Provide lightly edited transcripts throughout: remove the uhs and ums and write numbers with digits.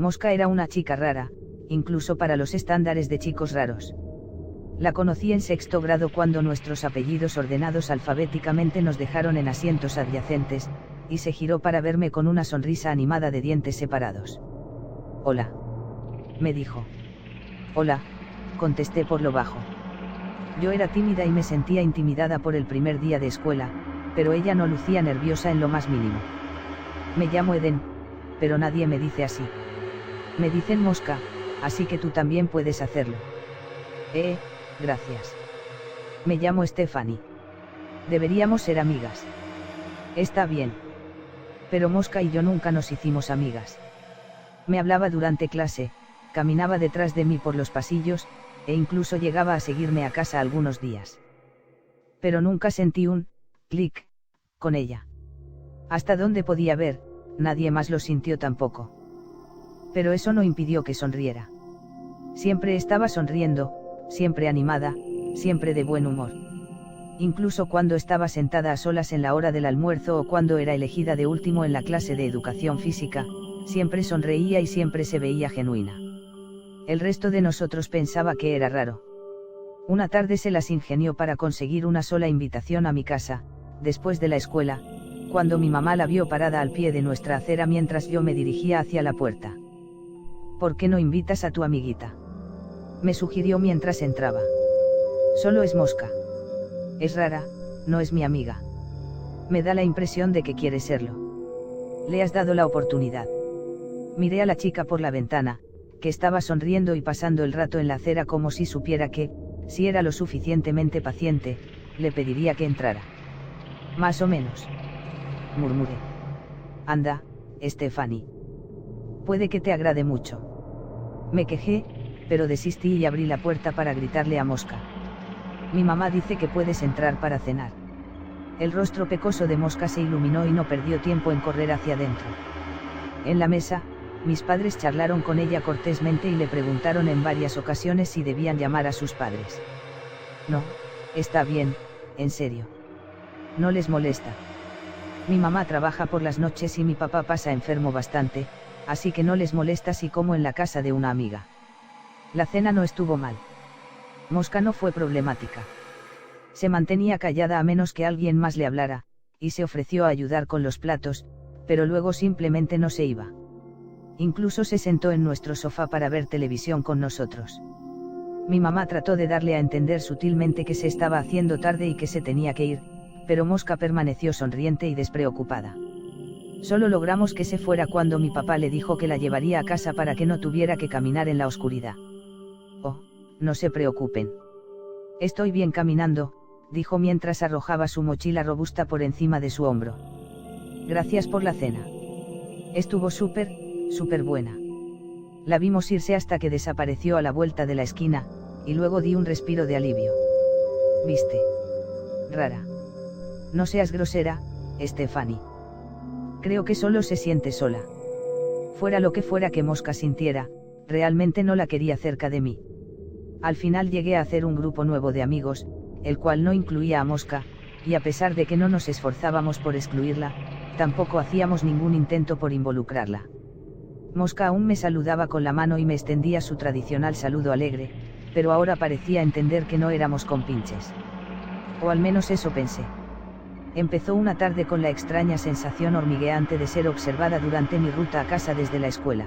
Mosca era una chica rara, incluso para los estándares de chicos raros. La conocí en sexto grado cuando nuestros apellidos ordenados alfabéticamente nos dejaron en asientos adyacentes, y se giró para verme con una sonrisa animada de dientes separados. «Hola», me dijo. «Hola», contesté por lo bajo. Yo era tímida y me sentía intimidada por el primer día de escuela, pero ella no lucía nerviosa en lo más mínimo. «Me llamo Eden, pero nadie me dice así. Me dicen Mosca, así que tú también puedes hacerlo». Gracias. Me llamo Stephanie. Deberíamos ser amigas. Está bien. Pero Mosca y yo nunca nos hicimos amigas. Me hablaba durante clase, caminaba detrás de mí por los pasillos, e incluso llegaba a seguirme a casa algunos días. Pero nunca sentí un clic con ella. Hasta donde podía ver, nadie más lo sintió tampoco. Pero eso no impidió que sonriera. Siempre estaba sonriendo, siempre animada, siempre de buen humor. Incluso cuando estaba sentada a solas en la hora del almuerzo o cuando era elegida de último en la clase de educación física, siempre sonreía y siempre se veía genuina. El resto de nosotros pensaba que era raro. Una tarde se las ingenió para conseguir una sola invitación a mi casa, después de la escuela, cuando mi mamá la vio parada al pie de nuestra acera mientras yo me dirigía hacia la puerta. «¿Por qué no invitas a tu amiguita?», me sugirió mientras entraba. «Solo es Mosca. Es rara, no es mi amiga. Me da la impresión de que quiere serlo. Le has dado la oportunidad». Miré a la chica por la ventana, que estaba sonriendo y pasando el rato en la acera como si supiera que, si era lo suficientemente paciente, le pediría que entrara. «Más o menos», murmuré. «Anda, Stephanie. Puede que te agrade mucho». Me quejé, pero desistí y abrí la puerta para gritarle a Mosca. «Mi mamá dice que puedes entrar para cenar». El rostro pecoso de Mosca se iluminó y no perdió tiempo en correr hacia adentro. En la mesa, mis padres charlaron con ella cortésmente y le preguntaron en varias ocasiones si debían llamar a sus padres. «No, está bien, en serio. No les molesta. Mi mamá trabaja por las noches y mi papá pasa enfermo bastante, así que no les molesta si como en la casa de una amiga». La cena no estuvo mal. Mosca no fue problemática. Se mantenía callada a menos que alguien más le hablara, y se ofreció a ayudar con los platos, pero luego simplemente no se iba. Incluso se sentó en nuestro sofá para ver televisión con nosotros. Mi mamá trató de darle a entender sutilmente que se estaba haciendo tarde y que se tenía que ir, pero Mosca permaneció sonriente y despreocupada. Solo logramos que se fuera cuando mi papá le dijo que la llevaría a casa para que no tuviera que caminar en la oscuridad. «Oh, no se preocupen. Estoy bien caminando», dijo mientras arrojaba su mochila robusta por encima de su hombro. «Gracias por la cena. Estuvo súper buena». La vimos irse hasta que desapareció a la vuelta de la esquina, y luego di un respiro de alivio. «¿Viste? Rara. No seas grosera, Stephanie. Creo que solo se siente sola». Fuera lo que fuera que Mosca sintiera, realmente no la quería cerca de mí. Al final llegué a hacer un grupo nuevo de amigos, el cual no incluía a Mosca, y a pesar de que no nos esforzábamos por excluirla, tampoco hacíamos ningún intento por involucrarla. Mosca aún me saludaba con la mano y me extendía su tradicional saludo alegre, pero ahora parecía entender que no éramos compinches. O al menos eso pensé. Empezó una tarde con la extraña sensación hormigueante de ser observada durante mi ruta a casa desde la escuela.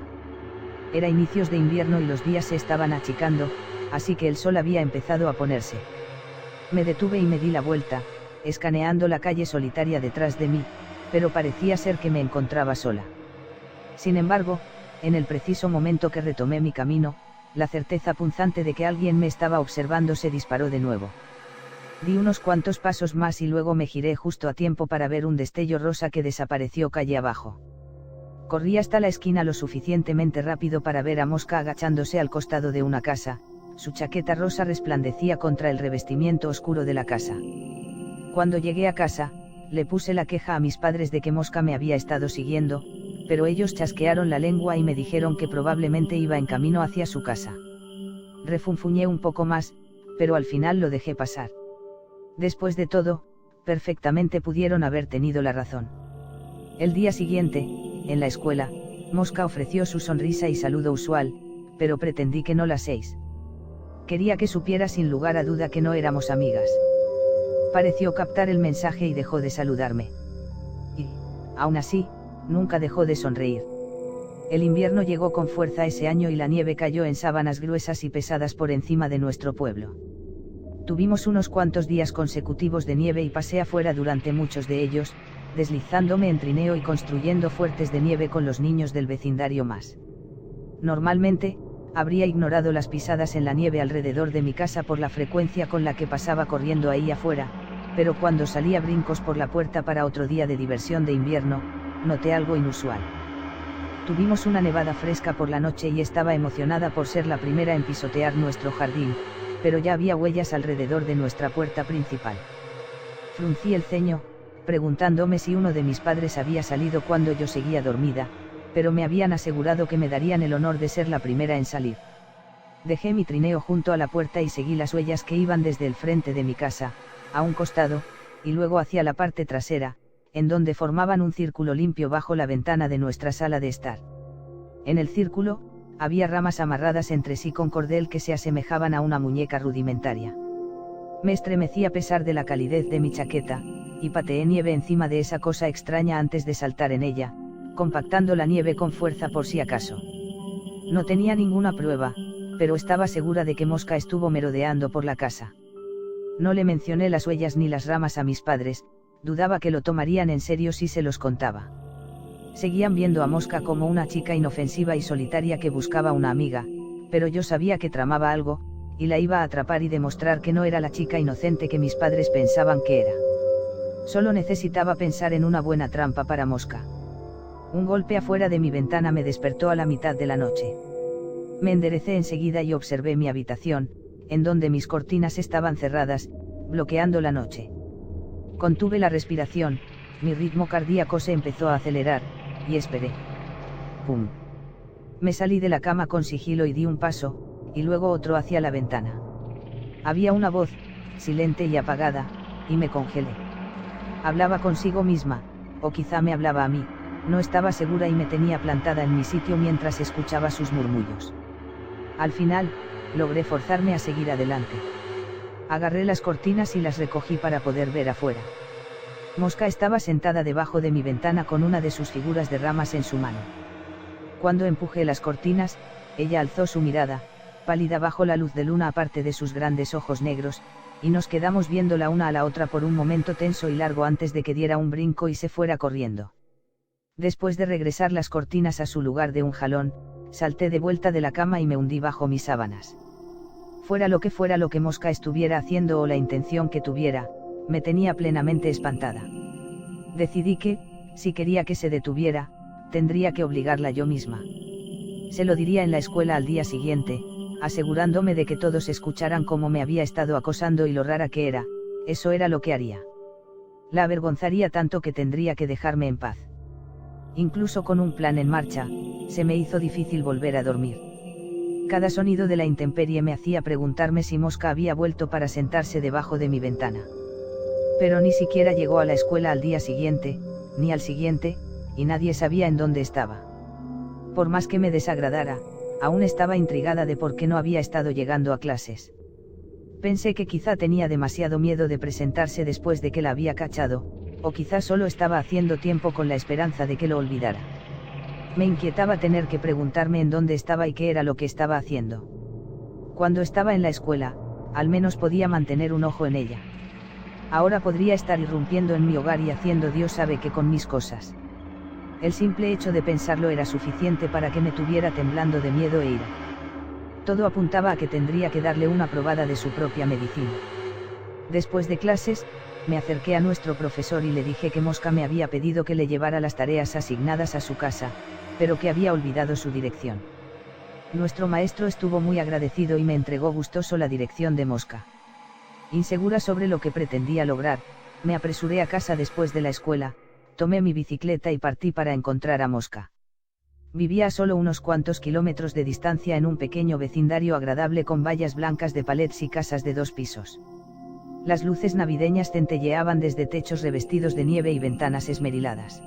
Era inicios de invierno y los días se estaban achicando, así que el sol había empezado a ponerse. Me detuve y me di la vuelta, escaneando la calle solitaria detrás de mí, pero parecía ser que me encontraba sola. Sin embargo, en el preciso momento que retomé mi camino, la certeza punzante de que alguien me estaba observando se disparó de nuevo. Di unos cuantos pasos más y luego me giré justo a tiempo para ver un destello rosa que desapareció calle abajo. Corrí hasta la esquina lo suficientemente rápido para ver a Mosca agachándose al costado de una casa, su chaqueta rosa resplandecía contra el revestimiento oscuro de la casa. Cuando llegué a casa, le puse la queja a mis padres de que Mosca me había estado siguiendo, pero ellos chasquearon la lengua y me dijeron que probablemente iba en camino hacia su casa. Refunfuñé un poco más, pero al final lo dejé pasar. Después de todo, perfectamente pudieron haber tenido la razón. El día siguiente, en la escuela, Mosca ofreció su sonrisa y saludo usual, pero pretendí que no la seis. Quería que supiera sin lugar a duda que no éramos amigas. Pareció captar el mensaje y dejó de saludarme. Y, aún así, nunca dejó de sonreír. El invierno llegó con fuerza ese año y la nieve cayó en sábanas gruesas y pesadas por encima de nuestro pueblo. Tuvimos unos cuantos días consecutivos de nieve y pasé afuera durante muchos de ellos, deslizándome en trineo y construyendo fuertes de nieve con los niños del vecindario más. Normalmente, habría ignorado las pisadas en la nieve alrededor de mi casa por la frecuencia con la que pasaba corriendo ahí afuera, pero cuando salí a brincos por la puerta para otro día de diversión de invierno, noté algo inusual. Tuvimos una nevada fresca por la noche y estaba emocionada por ser la primera en pisotear nuestro jardín, pero ya había huellas alrededor de nuestra puerta principal. Fruncí el ceño, preguntándome si uno de mis padres había salido cuando yo seguía dormida, pero me habían asegurado que me darían el honor de ser la primera en salir. Dejé mi trineo junto a la puerta y seguí las huellas que iban desde el frente de mi casa, a un costado, y luego hacia la parte trasera, en donde formaban un círculo limpio bajo la ventana de nuestra sala de estar. En el círculo, había ramas amarradas entre sí con cordel que se asemejaban a una muñeca rudimentaria. Me estremecí a pesar de la calidez de mi chaqueta, y pateé nieve encima de esa cosa extraña antes de saltar en ella, compactando la nieve con fuerza por si acaso. No tenía ninguna prueba, pero estaba segura de que Mosca estuvo merodeando por la casa. No le mencioné las huellas ni las ramas a mis padres, dudaba que lo tomarían en serio si se los contaba. Seguían viendo a Mosca como una chica inofensiva y solitaria que buscaba una amiga, pero yo sabía que tramaba algo, y la iba a atrapar y demostrar que no era la chica inocente que mis padres pensaban que era. Solo necesitaba pensar en una buena trampa para Mosca. Un golpe afuera de mi ventana me despertó a la mitad de la noche. Me enderecé enseguida y observé mi habitación, en donde mis cortinas estaban cerradas, bloqueando la noche. Contuve la respiración, mi ritmo cardíaco se empezó a acelerar, y esperé. ¡Pum! Me salí de la cama con sigilo y di un paso, y luego otro hacia la ventana. Había una voz, silente y apagada, y me congelé. Hablaba consigo misma, o quizá me hablaba a mí, no estaba segura y me tenía plantada en mi sitio mientras escuchaba sus murmullos. Al final, logré forzarme a seguir adelante. Agarré las cortinas y las recogí para poder ver afuera. Mosca estaba sentada debajo de mi ventana con una de sus figuras de ramas en su mano. Cuando empujé las cortinas, ella alzó su mirada, pálida bajo la luz de luna aparte de sus grandes ojos negros, y nos quedamos viendo la una a la otra por un momento tenso y largo antes de que diera un brinco y se fuera corriendo. Después de regresar las cortinas a su lugar de un jalón, salté de vuelta de la cama y me hundí bajo mis sábanas. Fuera lo que Mosca estuviera haciendo o la intención que tuviera, me tenía plenamente espantada. Decidí que, si quería que se detuviera, tendría que obligarla yo misma. Se lo diría en la escuela al día siguiente, asegurándome de que todos escucharan cómo me había estado acosando y lo rara que era, eso era lo que haría. La avergonzaría tanto que tendría que dejarme en paz. Incluso con un plan en marcha, se me hizo difícil volver a dormir. Cada sonido de la intemperie me hacía preguntarme si Mosca había vuelto para sentarse debajo de mi ventana. Pero ni siquiera llegó a la escuela al día siguiente, ni al siguiente, y nadie sabía en dónde estaba. Por más que me desagradara, aún estaba intrigada de por qué no había estado llegando a clases. Pensé que quizá tenía demasiado miedo de presentarse después de que la había cachado, o quizá solo estaba haciendo tiempo con la esperanza de que lo olvidara. Me inquietaba tener que preguntarme en dónde estaba y qué era lo que estaba haciendo. Cuando estaba en la escuela, al menos podía mantener un ojo en ella. Ahora podría estar irrumpiendo en mi hogar y haciendo Dios sabe qué con mis cosas. El simple hecho de pensarlo era suficiente para que me tuviera temblando de miedo e ira. Todo apuntaba a que tendría que darle una probada de su propia medicina. Después de clases, me acerqué a nuestro profesor y le dije que Mosca me había pedido que le llevara las tareas asignadas a su casa, pero que había olvidado su dirección. Nuestro maestro estuvo muy agradecido y me entregó gustoso la dirección de Mosca. Insegura sobre lo que pretendía lograr, me apresuré a casa después de la escuela, tomé mi bicicleta y partí para encontrar a Mosca. Vivía a solo unos cuantos kilómetros de distancia en un pequeño vecindario agradable con vallas blancas de palets y casas de 2 pisos. Las luces navideñas centelleaban desde techos revestidos de nieve y ventanas esmeriladas.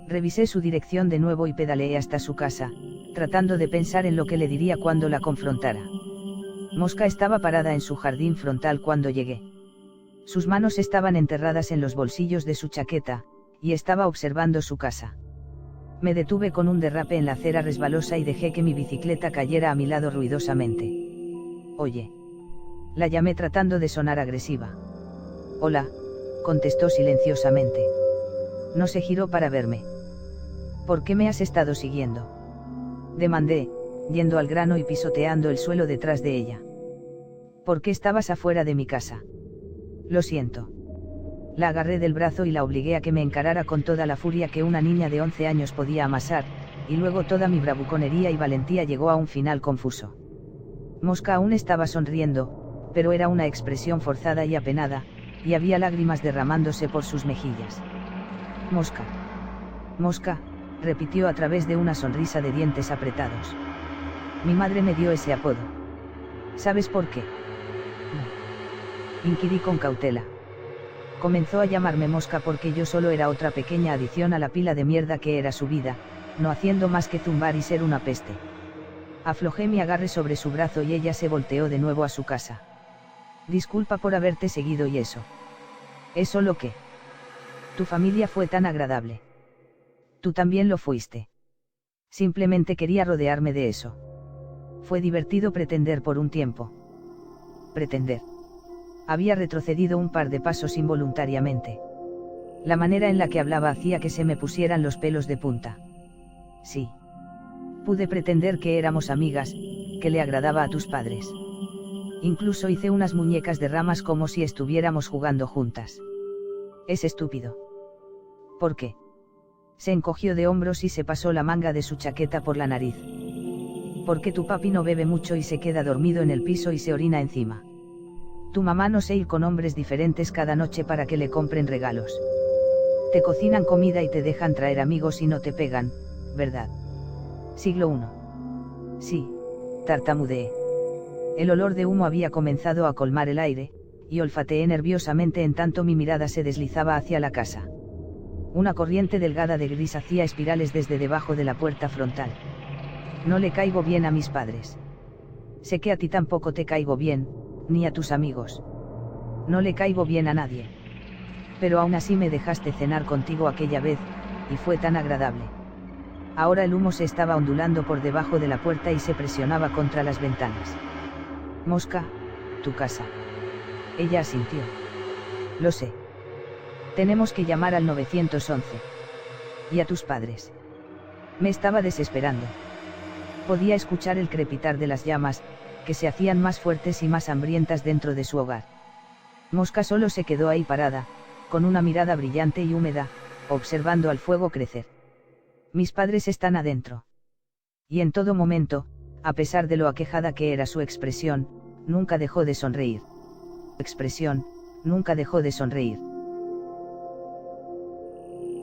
Revisé su dirección de nuevo y pedaleé hasta su casa, tratando de pensar en lo que le diría cuando la confrontara. Mosca estaba parada en su jardín frontal cuando llegué. Sus manos estaban enterradas en los bolsillos de su chaqueta, y estaba observando su casa. Me detuve con un derrape en la acera resbalosa y dejé que mi bicicleta cayera a mi lado ruidosamente. Oye. La llamé tratando de sonar agresiva. Hola, contestó silenciosamente. No se giró para verme. ¿Por qué me has estado siguiendo?, demandé, yendo al grano y pisoteando el suelo detrás de ella. ¿Por qué estabas afuera de mi casa? Lo siento. La agarré del brazo y la obligué a que me encarara con toda la furia que una niña de 11 años podía amasar, y luego toda mi bravuconería y valentía llegó a un final confuso. Mosca aún estaba sonriendo, pero era una expresión forzada y apenada, y había lágrimas derramándose por sus mejillas. Mosca. Mosca, repitió a través de una sonrisa de dientes apretados. Mi madre me dio ese apodo. ¿Sabes por qué? No. Inquirí con cautela. Comenzó a llamarme Mosca porque yo solo era otra pequeña adición a la pila de mierda que era su vida, no haciendo más que zumbar y ser una peste. Aflojé mi agarre sobre su brazo y ella se volteó de nuevo a su casa. Disculpa por haberte seguido y eso. ¿Es solo que? Tu familia fue tan agradable. Tú también lo fuiste. Simplemente quería rodearme de eso. Fue divertido pretender por un tiempo. Pretender. Había retrocedido un par de pasos involuntariamente. La manera en la que hablaba hacía que se me pusieran los pelos de punta. Sí. Pude pretender que éramos amigas, que le agradaba a tus padres. Incluso hice unas muñecas de ramas como si estuviéramos jugando juntas. Es estúpido. ¿Por qué? Se encogió de hombros y se pasó la manga de su chaqueta por la nariz. Porque tu papi no bebe mucho y se queda dormido en el piso y se orina encima. Tu mamá no se ir con hombres diferentes cada noche para que le compren regalos. Te cocinan comida y te dejan traer amigos y no te pegan, ¿verdad? Siglo I. Sí, tartamudeé. El olor de humo había comenzado a colmar el aire, y olfateé nerviosamente en tanto mi mirada se deslizaba hacia la casa. Una corriente delgada de gris hacía espirales desde debajo de la puerta frontal. No le caigo bien a mis padres. Sé que a ti tampoco te caigo bien, ni a tus amigos. No le caigo bien a nadie. Pero aún así me dejaste cenar contigo aquella vez, y fue tan agradable. Ahora el humo se estaba ondulando por debajo de la puerta y se presionaba contra las ventanas. Mosca, tu casa. Ella asintió. Lo sé. Tenemos que llamar al 911. Y a tus padres. Me estaba desesperando. Podía escuchar el crepitar de las llamas, que se hacían más fuertes y más hambrientas dentro de su hogar. Mosca solo se quedó ahí parada, con una mirada brillante y húmeda, observando al fuego crecer. Mis padres están adentro. Y en todo momento, a pesar de lo aquejada que era su expresión, nunca dejó de sonreír. Expresión, nunca dejó de sonreír.